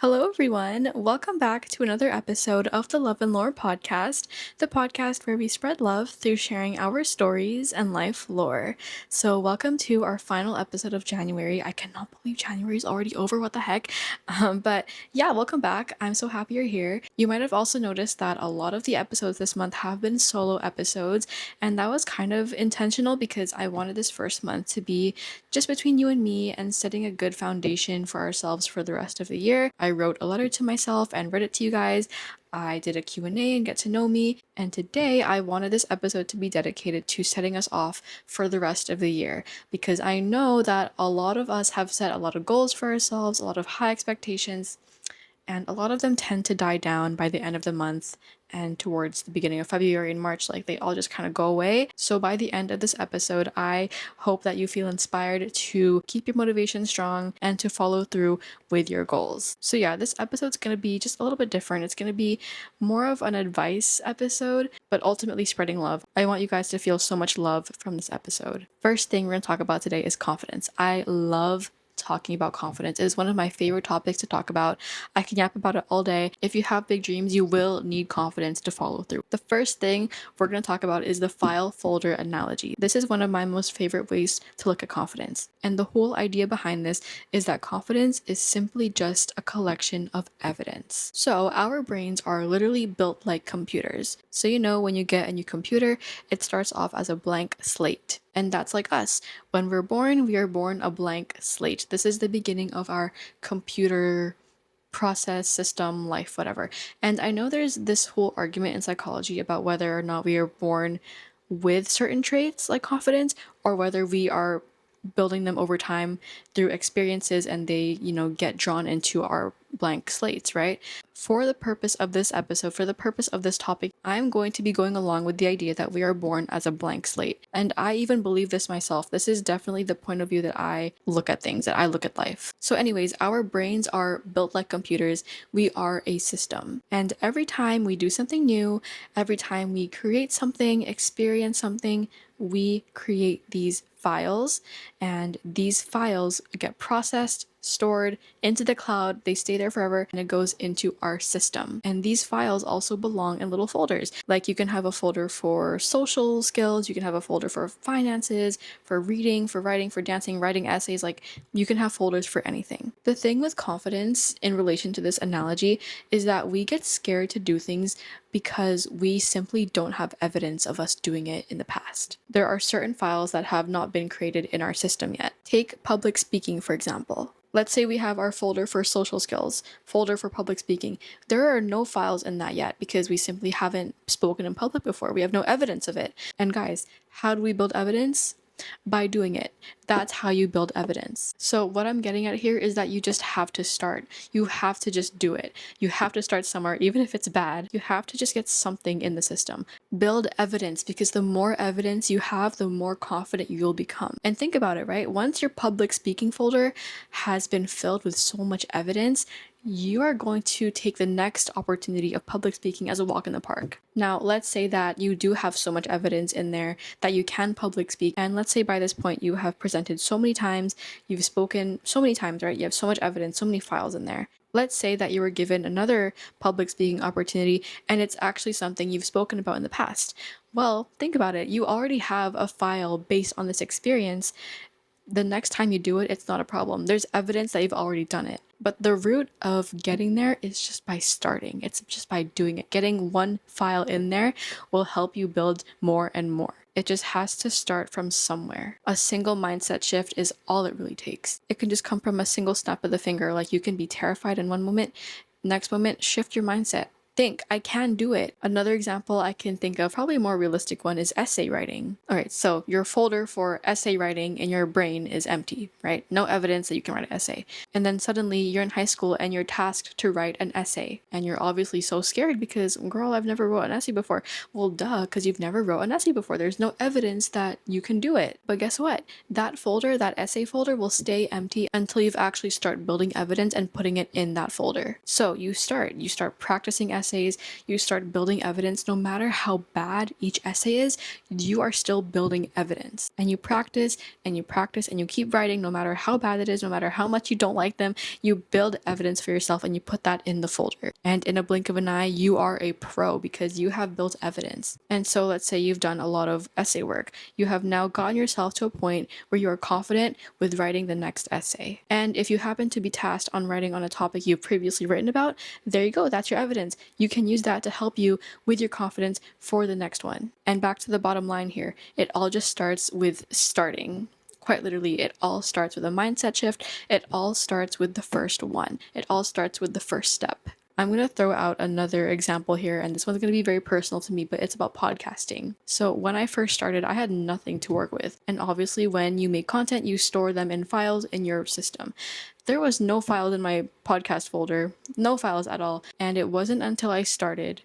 Hello, everyone. Welcome back to another episode of the Love and Lore podcast, the podcast where we spread love through sharing our stories and life lore. So, welcome to our final episode of January. I cannot believe January is already over. What the heck? But yeah, welcome back. I'm so happy you're here. You might have also noticed that a lot of the episodes this month have been solo episodes, and that was kind of intentional because I wanted this first month to be just between you and me and setting a good foundation for ourselves for the rest of the year. I wrote a letter to myself and read it to you guys. I did a Q&A and get to know me. And today I wanted this episode to be dedicated to setting us off for the rest of the year because I know that a lot of us have set a lot of goals for ourselves, a lot of high expectations, and a lot of them tend to die down by the end of the month and towards the beginning of February and March, like they all just kind of go away. So by the end of this episode, I hope that you feel inspired to keep your motivation strong and to follow through with your goals. So yeah, this episode's going to be just a little bit different. It's going to be more of an advice episode, but ultimately spreading love. I want you guys to feel so much love from this episode. First thing we're going to talk about today is confidence. I love talking about confidence. It is one of my favorite topics to talk about. I can yap about it all day. If you have big dreams, you will need confidence to follow through. The first thing we're going to talk about is the file folder analogy. This is one of my most favorite ways to look at confidence. And the whole idea behind this is that confidence is simply just a collection of evidence. So our brains are literally built like computers. So when you get a new computer, it starts off as a blank slate. And that's like us. When we're born, we are born a blank slate. This is the beginning of our computer process, system, life, whatever. And I know there's this whole argument in psychology about whether or not we are born with certain traits like confidence or whether we are building them over time through experiences and they, get drawn into our blank slates, right? For the purpose of this episode, for the purpose of this topic, I'm going to be going along with the idea that we are born as a blank slate. And I even believe this myself. This is definitely the point of view that I look at things, that I look at life. So anyways, our brains are built like computers. We are a system. And every time we do something new, every time we create something, experience something, we create these files, and these files get processed, stored into the cloud. They stay there forever and it goes into our system. And these files also belong in little folders. Like you can have a folder for social skills, you can have a folder for finances, for reading, for writing, for dancing, writing essays, like you can have folders for anything. The thing with confidence in relation to this analogy is that we get scared to do things because we simply don't have evidence of us doing it in the past. There are certain files that have not been created in our system yet. Take public speaking, for example. Let's say we have our folder for social skills, folder for public speaking. There are no files in that yet because we simply haven't spoken in public before. We have no evidence of it. And guys, how do we build evidence? By doing it. That's how you build evidence. So what I'm getting at here is that you just have to start. You have to just do it. You have to start somewhere, even if it's bad. You have to just get something in the system. Build evidence, because the more evidence you have, the more confident you'll become. And think about it, right? Once your public speaking folder has been filled with so much evidence, you are going to take the next opportunity of public speaking as a walk in the park. Now, let's say that you do have so much evidence in there that you can public speak. And let's say by this point you have presented so many times, you've spoken so many times, right? You have so much evidence, so many files in there. Let's say that you were given another public speaking opportunity and it's actually something you've spoken about in the past. Well, think about it. You already have a file based on this experience. The next time you do it, it's not a problem. There's evidence that you've already done it. But the route of getting there is just by starting. It's just by doing it. Getting one file in there will help you build more and more. It just has to start from somewhere. A single mindset shift is all it really takes. It can just come from a single snap of the finger. Like you can be terrified in one moment, next moment, shift your mindset. Think, I can do it. Another example I can think of, probably a more realistic one, is essay writing. All right, so your folder for essay writing in your brain is empty, right? No evidence that you can write an essay. And then suddenly you're in high school and you're tasked to write an essay. And you're obviously so scared because, girl, I've never wrote an essay before. Well, duh, because you've never wrote an essay before. There's no evidence that you can do it. But guess what? That folder, that essay folder, will stay empty until you've actually start building evidence and putting it in that folder. So you start practicing essays essays, you start building evidence. No matter how bad each essay is, you are still building evidence. And you practice and you practice and you keep writing no matter how bad it is, no matter how much you don't like them. You build evidence for yourself and you put that in the folder. And in a blink of an eye, you are a pro because you have built evidence. And so let's say you've done a lot of essay work. You have now gotten yourself to a point where you are confident with writing the next essay. And if you happen to be tasked on writing on a topic you've previously written about, there you go, that's your evidence. You can use that to help you with your confidence for the next one. And back to the bottom line here, it all just starts with starting. Quite literally, it all starts with a mindset shift. It all starts with the first one. It all starts with the first step. I'm going to throw out another example here, and this one's going to be very personal to me, but it's about podcasting. So when I first started, I had nothing to work with. And obviously, when you make content, you store them in files in your system. There was no files in my podcast folder, no files at all. And it wasn't until I started,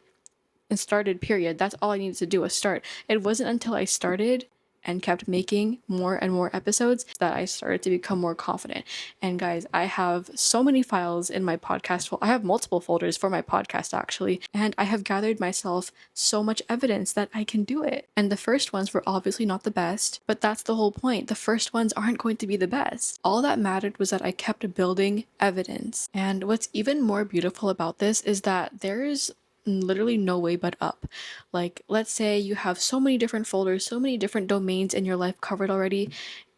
period. That's all I needed to do was start. It wasn't until I started and kept making more and more episodes that I started to become more confident. And guys, I have so many files in my podcast. I have multiple folders for my podcast actually, and I have gathered myself so much evidence that I can do it. And the first ones were obviously not the best, but that's the whole point. The first ones aren't going to be the best. All that mattered was that I kept building evidence. And what's even more beautiful about this is that there's literally no way but up. Like, let's say you have so many different folders, so many different domains in your life covered already.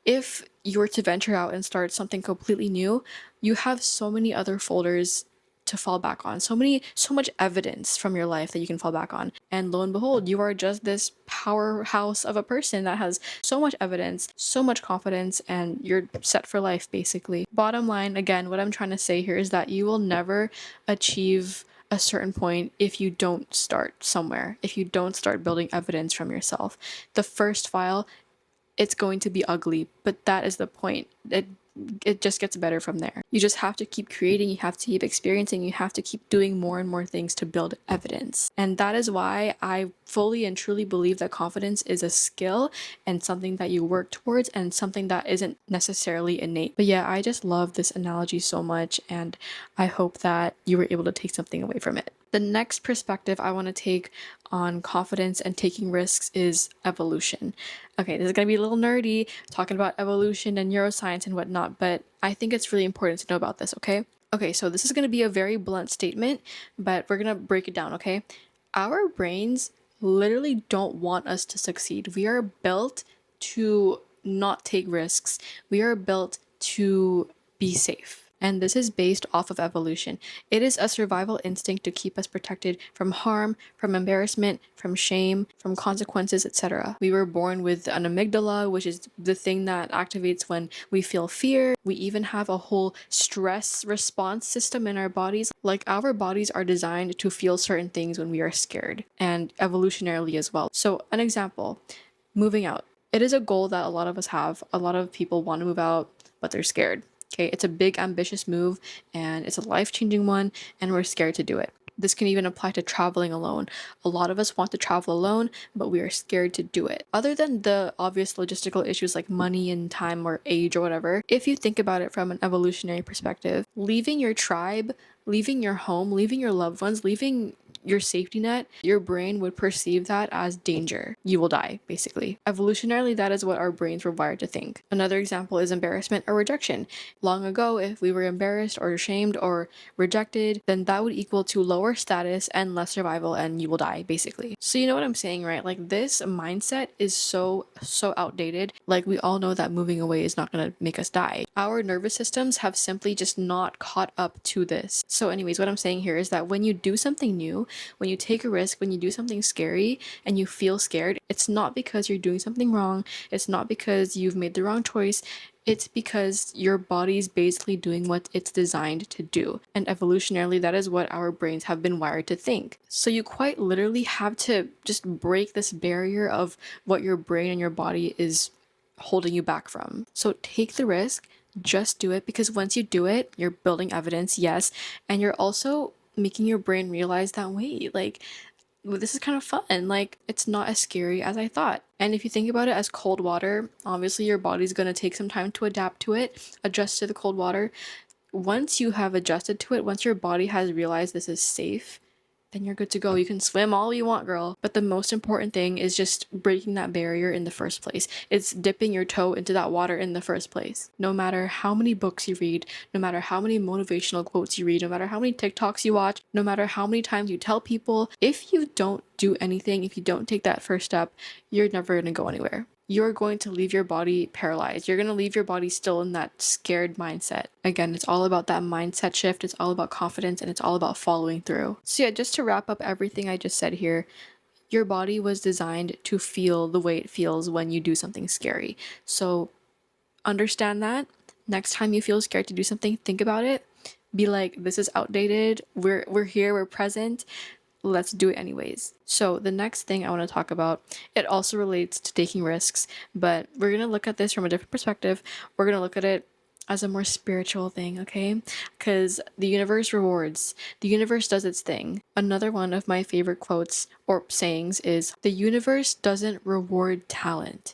If you were to venture out and start something completely new, you have so many other folders to fall back on, so much evidence from your life that you can fall back on. And lo and behold, you are just this powerhouse of a person that has so much evidence, so much confidence, and you're set for life basically. Bottom line, again, what I'm trying to say here is that you will never achieve a certain point if you don't start somewhere, if you don't start building evidence from yourself. The first file, it's going to be ugly, but that is the point. It just gets better from there. You just have to keep creating, you have to keep experiencing, you have to keep doing more and more things to build evidence. And that is why I fully and truly believe that confidence is a skill and something that you work towards and something that isn't necessarily innate. But yeah, I just love this analogy so much, and I hope that you were able to take something away from it. The next perspective I want to take on confidence and taking risks is evolution. Okay, this is going to be a little nerdy, talking about evolution and neuroscience and whatnot, but I think it's really important to know about this, okay? Okay, so this is going to be a very blunt statement, but we're going to break it down, okay? Our brains literally don't want us to succeed. We are built to not take risks. We are built to be safe. And this is based off of evolution. It is a survival instinct to keep us protected from harm, from embarrassment, from shame, from consequences, etc. We were born with an amygdala, which is the thing that activates when we feel fear. We even have a whole stress response system in our bodies. Like, our bodies are designed to feel certain things when we are scared, and evolutionarily as well. So an example, moving out. It is a goal that a lot of us have. A lot of people want to move out, but they're scared. Okay, it's a big, ambitious move, and it's a life-changing one, and we're scared to do it. This can even apply to traveling alone. A lot of us want to travel alone, but we are scared to do it. Other than the obvious logistical issues like money and time or age or whatever, if you think about it from an evolutionary perspective, leaving your tribe, leaving your home, leaving your loved ones, leaving your safety net, your brain would perceive that as danger. You will die, basically. Evolutionarily, that is what our brains were wired to think. Another example is embarrassment or rejection. Long ago, if we were embarrassed or ashamed or rejected, then that would equal to lower status and less survival, and you will die, basically. So you know what I'm saying, right? Like, this mindset is so outdated. Like, we all know that moving away is not going to make us die. Our nervous systems have simply just not caught up to this. So anyways, what I'm saying here is that when you do something new, when you take a risk, when you do something scary and you feel scared, it's not because you're doing something wrong. It's not because you've made the wrong choice. It's because your body's basically doing what it's designed to do. And evolutionarily, that is what our brains have been wired to think. So you quite literally have to just break this barrier of what your brain and your body is holding you back from. So take the risk, just do it, because once you do it, you're building evidence, yes, and you're also making your brain realize that, wait, like, well, this is kind of fun. Like, it's not as scary as I thought. And if you think about it as cold water, obviously your body's going to take some time to adapt to it, adjust to the cold water. Once you have adjusted to it, once your body has realized this is safe, then you're good to go. You can swim all you want, girl. But the most important thing is just breaking that barrier in the first place. It's dipping your toe into that water in the first place. No matter how many books you read, no matter how many motivational quotes you read, no matter how many TikToks you watch, no matter how many times you tell people, if you don't do anything, if you don't take that first step, you're never going to go anywhere. You're going to leave your body paralyzed. You're going to leave your body still in that scared mindset. Again, it's all about that mindset shift. It's all about confidence, and it's all about following through. So yeah, just to wrap up everything I just said here, your body was designed to feel the way it feels when you do something scary. So understand that. Next time you feel scared to do something, think about it. Be like, this is outdated. We're here, we're present. Let's do it anyways. So the next thing I want to talk about, it also relates to taking risks, but we're going to look at this from a different perspective. We're going to look at it as a more spiritual thing, okay? Because the universe rewards. The universe does its thing. Another one of my favorite quotes or sayings is, the universe doesn't reward talent.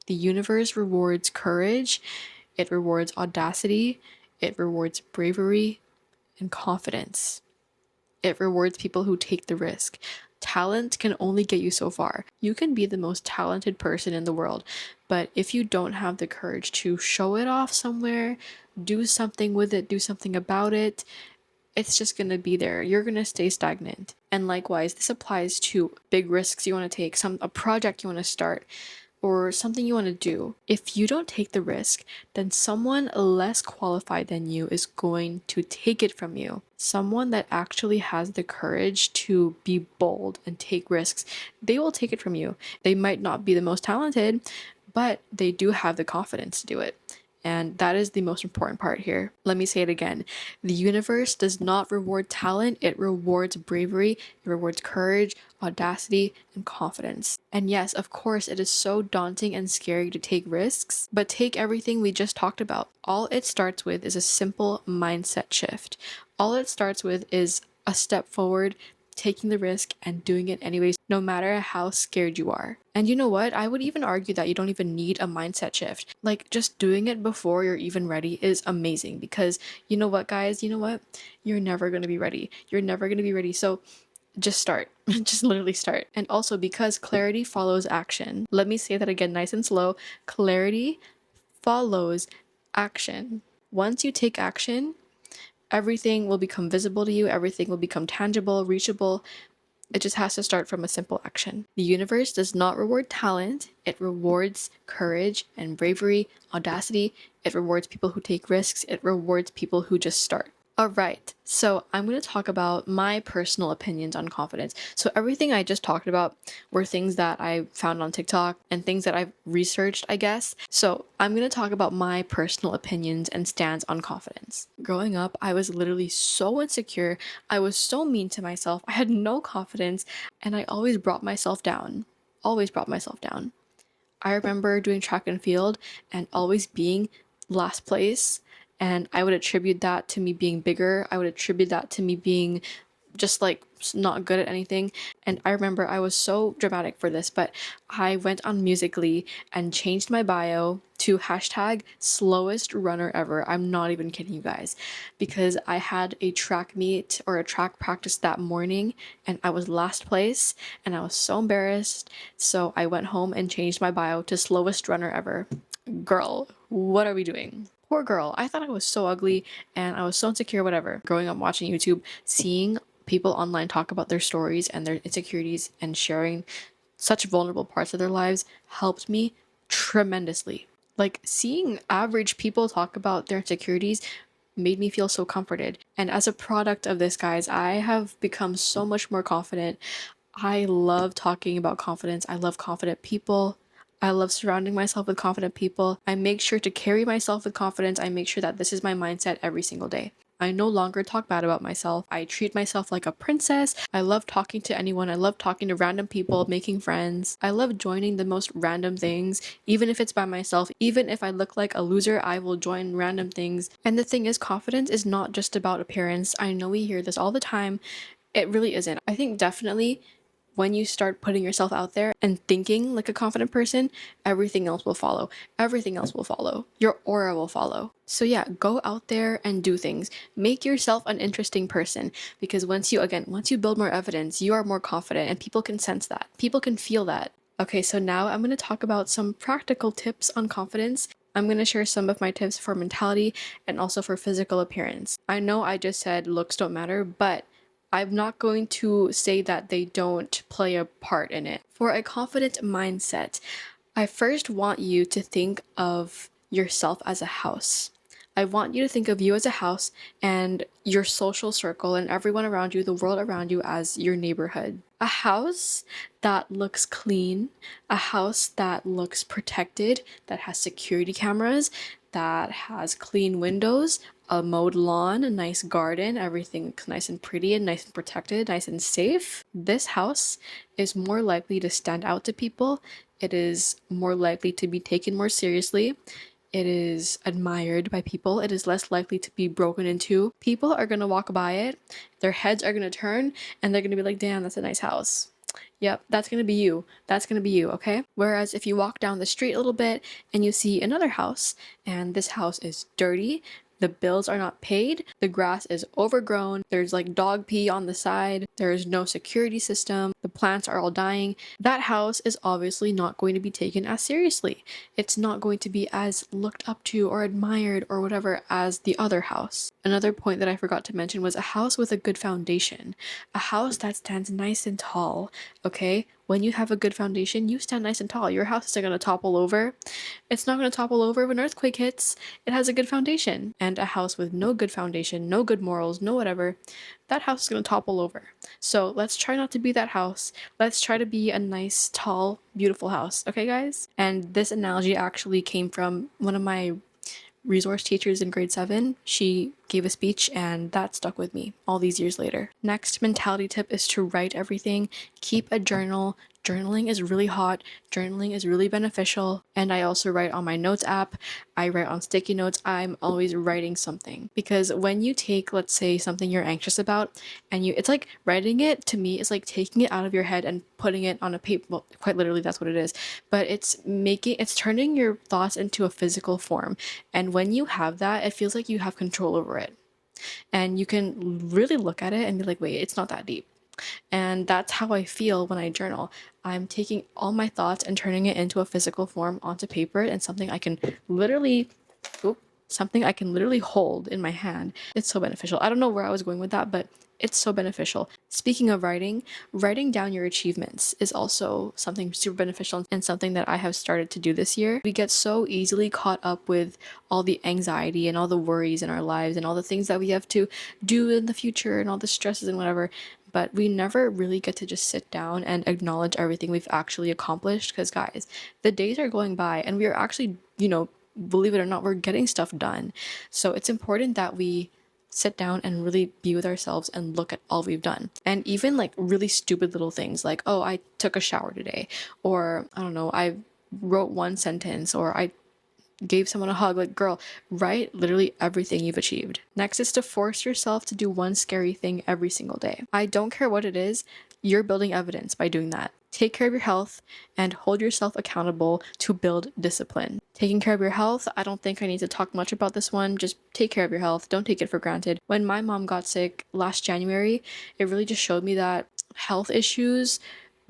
The universe rewards courage. It rewards audacity. It rewards bravery and confidence. It rewards people who take the risk. Talent can only get you so far. You can be the most talented person in the world, but if you don't have the courage to show it off somewhere, do something with it, do something about it, it's just going to be there. You're going to stay stagnant. And likewise, this applies to big risks you want to take, a project you want to start, or something you want to do. If you don't take the risk, then someone less qualified than you is going to take it from you. Someone that actually has the courage to be bold and take risks, they will take it from you. They might not be the most talented, but they do have the confidence to do it. And that is the most important part here. Let me say it again. The universe does not reward talent. It rewards bravery. It rewards courage, audacity, and confidence. And yes, of course, it is so daunting and scary to take risks, but take everything we just talked about. All it starts with is a simple mindset shift. All it starts with is a step forward, taking the risk and doing it anyways, no matter how scared you are. And you know what? I would even argue that you don't even need a mindset shift. Like, just doing it before you're even ready is amazing, because you know what, guys? You know what? You're never going to be ready. You're never going to be ready. So just start. Just literally start. And also, because clarity follows action. Let me say that again, nice and slow. Clarity follows action. Once you take action, everything will become visible to you. Everything will become tangible, reachable. It just has to start from a simple action. The universe does not reward talent. It rewards courage and bravery, audacity. It rewards people who take risks. It rewards people who just start. All right, so I'm going to talk about my personal opinions on confidence. So everything I just talked about were things that I found on TikTok and things that I've researched, I guess. So I'm going to talk about my personal opinions and stance on confidence. Growing up, I was literally so insecure. I was so mean to myself. I had no confidence, and I always brought myself down. Always brought myself down. I remember doing track and field and always being last place. And I would attribute that to me being bigger. I would attribute that to me being just like not good at anything. And I remember I was so dramatic for this, but I went on Musical.ly and changed my bio to hashtag slowest runner ever. I'm not even kidding you guys, because I had a track meet or a track practice that morning and I was last place and I was so embarrassed. So I went home and changed my bio to slowest runner ever. Girl, what are we doing? Poor girl. I thought I was so ugly and I was so insecure, whatever. Growing up watching YouTube, seeing people online talk about their stories and their insecurities and sharing such vulnerable parts of their lives helped me tremendously. Like, seeing average people talk about their insecurities made me feel so comforted. And as a product of this, guys, I have become so much more confident. I love talking about confidence. I love confident people. I love surrounding myself with confident people. I make sure to carry myself with confidence. I make sure that this is my mindset every single day. I no longer talk bad about myself. I treat myself like a princess. I love talking to anyone. I love talking to random people, making friends. I love joining the most random things, even if it's by myself. Even if I look like a loser, I will join random things. And the thing is, confidence is not just about appearance. I know we hear this all the time. It really isn't. I think definitely when you start putting yourself out there and thinking like a confident person, everything else will follow. Everything else will follow. Your aura will follow. So yeah, go out there and do things. Make yourself an interesting person, because once you build more evidence, you are more confident and people can sense that. People can feel that. Okay, so now I'm going to talk about some practical tips on confidence. I'm going to share some of my tips for mentality and also for physical appearance. I know I just said looks don't matter, but I'm not going to say that they don't play a part in it. For a confident mindset, I first want you to think of yourself as a house. I want you to think of you as a house and your social circle and everyone around you, the world around you, as your neighborhood. A house that looks clean, a house that looks protected, that has security cameras, that has clean windows, a mowed lawn, a nice garden, everything looks nice and pretty and nice and protected, nice and safe. This house is more likely to stand out to people. It is more likely to be taken more seriously. It is admired by people. It is less likely to be broken into. People are going to walk by it, their heads are going to turn, and they're going to be like, damn, that's a nice house. Yep, that's going to be you. That's going to be you, okay? Whereas if you walk down the street a little bit and you see another house, and this house is dirty, the bills are not paid, the grass is overgrown, there's like dog pee on the side, there is no security system, the plants are all dying, that house is obviously not going to be taken as seriously. It's not going to be as looked up to or admired or whatever as the other house. Another point that I forgot to mention was a house with a good foundation. A house that stands nice and tall, okay? When you have a good foundation, you stand nice and tall. Your house isn't going to topple over. It's not going to topple over when an earthquake hits. It has a good foundation. And a house with no good foundation, no good morals, no whatever, that house is going to topple over. So let's try not to be that house. Let's try to be a nice, tall, beautiful house. Okay, guys? And this analogy actually came from one of my resource teachers in grade 7. She gave a speech and that stuck with me all these years later. Next mentality tip is to write everything. Keep a journal. Journaling is really hot. Journaling is really beneficial. And I also write on my notes app. I write on sticky notes. I'm always writing something, because when you take, let's say, something you're anxious about, and it's like writing it, to me, is like taking it out of your head and putting it on a paper. Well, quite literally, that's what it is. But it's turning your thoughts into a physical form. And when you have that, it feels like you have control over it. And you can really look at it and be like, wait, it's not that deep. And that's how I feel when I journal. I'm taking all my thoughts and turning it into a physical form onto paper, and something I can literally hold in my hand. It's so beneficial. I don't know where I was going with that, but it's so beneficial. Speaking of writing down your achievements is also something super beneficial and something that I have started to do this year. We get so easily caught up with all the anxiety and all the worries in our lives and all the things that we have to do in the future and all the stresses and whatever. But we never really get to just sit down and acknowledge everything we've actually accomplished. Because guys, the days are going by and we are actually, believe it or not, we're getting stuff done. So it's important that we sit down and really be with ourselves and look at all we've done. And even like really stupid little things like, oh, I took a shower today, or I don't know, I wrote one sentence, or I gave someone a hug. Like, girl, write literally everything you've achieved. Next is to force yourself to do one scary thing every single day. I don't care what it is, you're building evidence by doing that. Take care of your health and hold yourself accountable to build discipline. Taking care of your health, I don't think I need to talk much about this one. Just take care of your health. Don't take it for granted. When my mom got sick last January, it really just showed me that health issues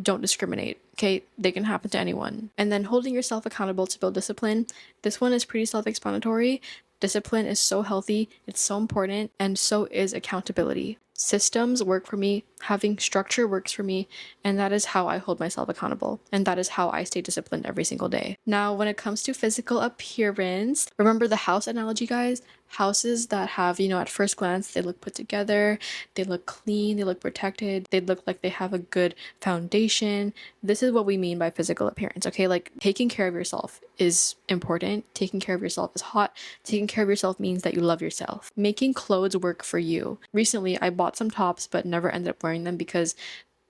don't discriminate. Okay, they can happen to anyone. And then holding yourself accountable to build discipline. This one is pretty self-explanatory. Discipline is so healthy, it's so important, and so is accountability. Systems work for me, having structure works for me, and that is how I hold myself accountable, and that is how I stay disciplined every single day. Now, when it comes to physical appearance, remember the house analogy, guys? Houses that have, at first glance, they look put together, they look clean, they look protected, they look like they have a good foundation. This is what we mean by physical appearance, okay? Like, taking care of yourself is important. Taking care of yourself is hot. Taking care of yourself means that you love yourself. Making clothes work for you. Recently, I bought some tops, but never ended up wearing them because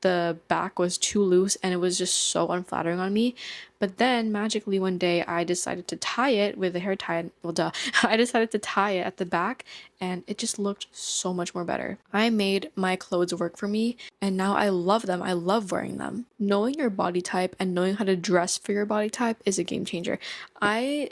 the back was too loose and it was just so unflattering on me. But then magically one day I decided to tie it with a hair tie. Well, duh. I decided to tie it at the back and it just looked so much more better. I made my clothes work for me and now I love them. I love wearing them. Knowing your body type and knowing how to dress for your body type is a game changer. I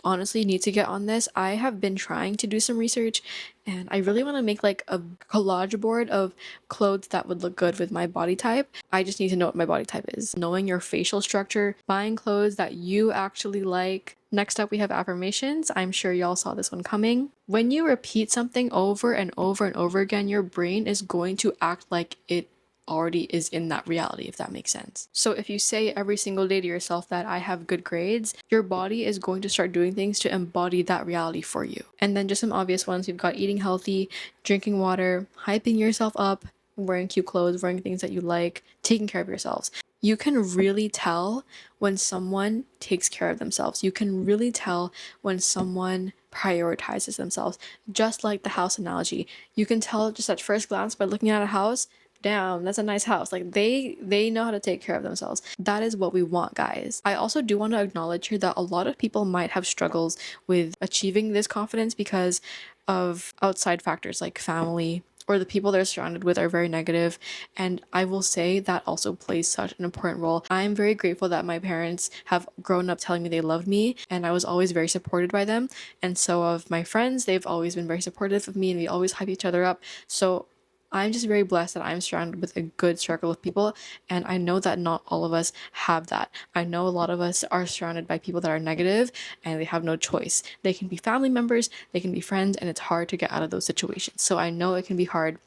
honestly need to get on this. I have been trying to do some research and I really want to make like a collage board of clothes that would look good with my body type. I just need to know what my body type is. Knowing your facial structure, buying clothes that you actually like. Next up, we have affirmations. I'm sure y'all saw this one coming. When you repeat something over and over and over again, your brain is going to act like it already is in that reality, if that makes sense. So if you say every single day to yourself that I have good grades, your body is going to start doing things to embody that reality for you. And then just some obvious ones, we've got eating healthy, drinking water, hyping yourself up, wearing cute clothes, wearing things that you like, taking care of yourselves. You can really tell when someone takes care of themselves. You can really tell when someone prioritizes themselves. Just like the house analogy. You can tell just at first glance by looking at a house, damn, that's a nice house. Like they know how to take care of themselves. That is what we want, guys. I also do want to acknowledge here that a lot of people might have struggles with achieving this confidence because of outside factors like family, or the people they're surrounded with are very negative. And I will say that also plays such an important role. I'm very grateful that my parents have grown up telling me they loved me and I was always very supported by them. And so of my friends, they've always been very supportive of me and we always hype each other up. So I'm just very blessed that I'm surrounded with a good circle of people, and I know that not all of us have that. I know a lot of us are surrounded by people that are negative and they have no choice. They can be family members, they can be friends, and it's hard to get out of those situations. So I know it can be hard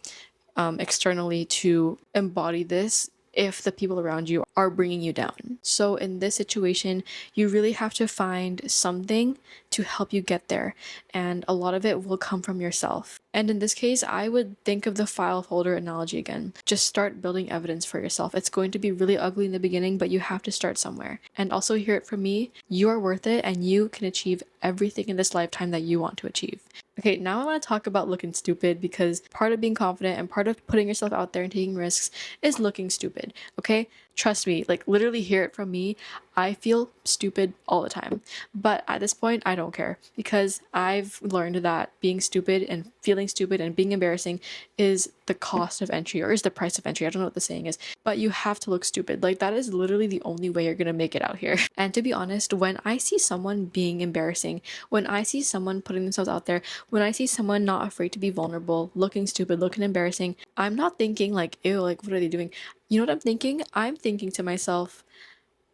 externally to embody this if the people around you are bringing you down. So in this situation, you really have to find something to help you get there. And a lot of it will come from yourself. And in this case, I would think of the file folder analogy again. Just start building evidence for yourself. It's going to be really ugly in the beginning, but you have to start somewhere. And also hear it from me, you are worth it and you can achieve everything in this lifetime that you want to achieve. Okay, now I want to talk about looking stupid because part of being confident and part of putting yourself out there and taking risks is looking stupid, okay? Trust me, like literally hear it from me. I feel stupid all the time. But at this point, I don't care because I've learned that being stupid and feeling stupid and being embarrassing is the cost of entry or is the price of entry. I don't know what the saying is, but you have to look stupid. Like that is literally the only way you're going to make it out here. And to be honest, when I see someone being embarrassing, when I see someone putting themselves out there, when I see someone not afraid to be vulnerable, looking stupid, looking embarrassing, I'm not thinking like, ew, like what are they doing? You know what I'm thinking? I'm thinking to myself,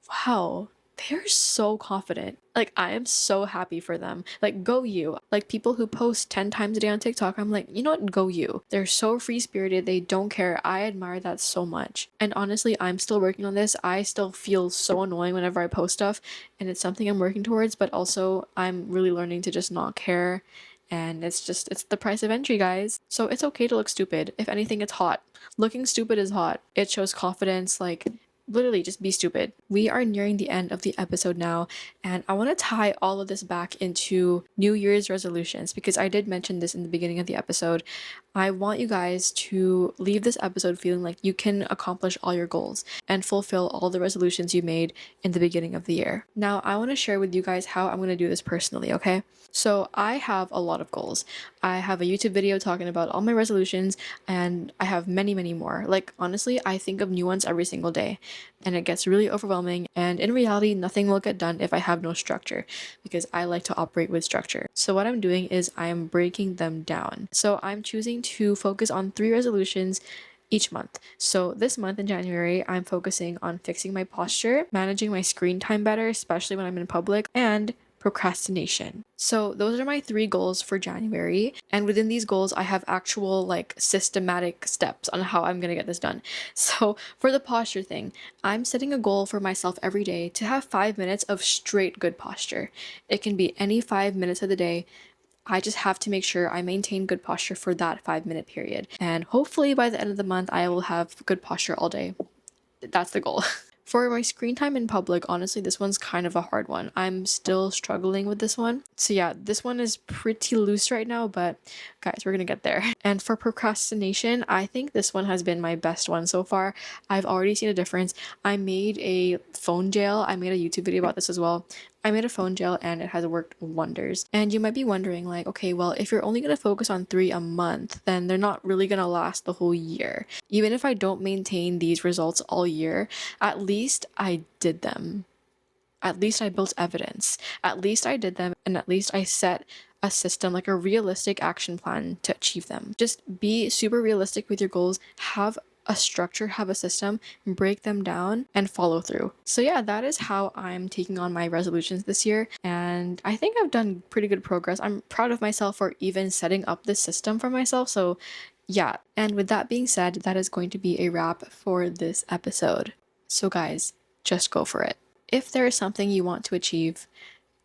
wow, they're so confident. Like, I am so happy for them. Like, go you. Like, people who post 10 times a day on TikTok, I'm like, you know what? Go you. They're so free-spirited. They don't care. I admire that so much. And honestly, I'm still working on this. I still feel so annoying whenever I post stuff, and it's something I'm working towards, but also I'm really learning to just not care. And it's the price of entry, guys. So it's okay to look stupid. If anything, it's hot. Looking stupid is hot. It shows confidence, like, literally just be stupid. We are nearing the end of the episode now, and I want to tie all of this back into New Year's resolutions because I did mention this in the beginning of the episode. I want you guys to leave this episode feeling like you can accomplish all your goals and fulfill all the resolutions you made in the beginning of the year. Now, I want to share with you guys how I'm going to do this personally, okay? So I have a lot of goals. I have a YouTube video talking about all my resolutions, and I have many, many more. Like, honestly, I think of new ones every single day, and it gets really overwhelming. And in reality, nothing will get done if I have no structure, because I like to operate with structure. So what I'm doing is I'm breaking them down. So I'm choosing to focus on 3 resolutions each month. So this month in January, I'm focusing on fixing my posture, managing my screen time better, especially when I'm in public, and procrastination. So those are my 3 goals for January. And within these goals, I have actual like systematic steps on how I'm going to get this done. So for the posture thing, I'm setting a goal for myself every day to have 5 minutes of straight good posture. It can be any 5 minutes of the day. I just have to make sure I maintain good posture for that 5-minute period. And hopefully by the end of the month, I will have good posture all day. That's the goal. For my screen time in public, honestly, this one's kind of a hard one. I'm still struggling with this one. So yeah, this one is pretty loose right now, but guys, we're gonna get there. And for procrastination, I think this one has been my best one so far. I've already seen a difference. I made a phone jail. I made a YouTube video about this as well. I made a phone gel and it has worked wonders. And you might be wondering, like, okay, well, if you're only going to focus on 3 a month, then they're not really going to last the whole year. Even if I don't maintain these results all year, at least I did them. At least I built evidence. At least I did them, and at least I set a system, like a realistic action plan to achieve them. Just be super realistic with your goals, have a structure, have a system, break them down, and follow through. So yeah, that is how I'm taking on my resolutions this year, and I think I've done pretty good progress. I'm proud of myself for even setting up this system for myself. So yeah, and with that being said, that is going to be a wrap for this episode. So guys, just go for it. If there is something you want to achieve,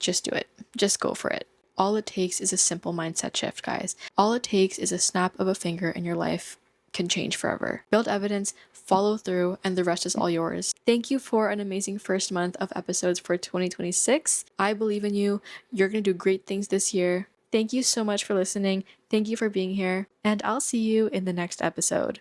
just do it. Just go for it. All it takes is a simple mindset shift, guys. All it takes is a snap of a finger and your life can change forever. Build evidence, follow through, and the rest is all yours. Thank you for an amazing first month of episodes for 2026. I believe in you. You're going to do great things this year. Thank you so much for listening. Thank you for being here, and I'll see you in the next episode.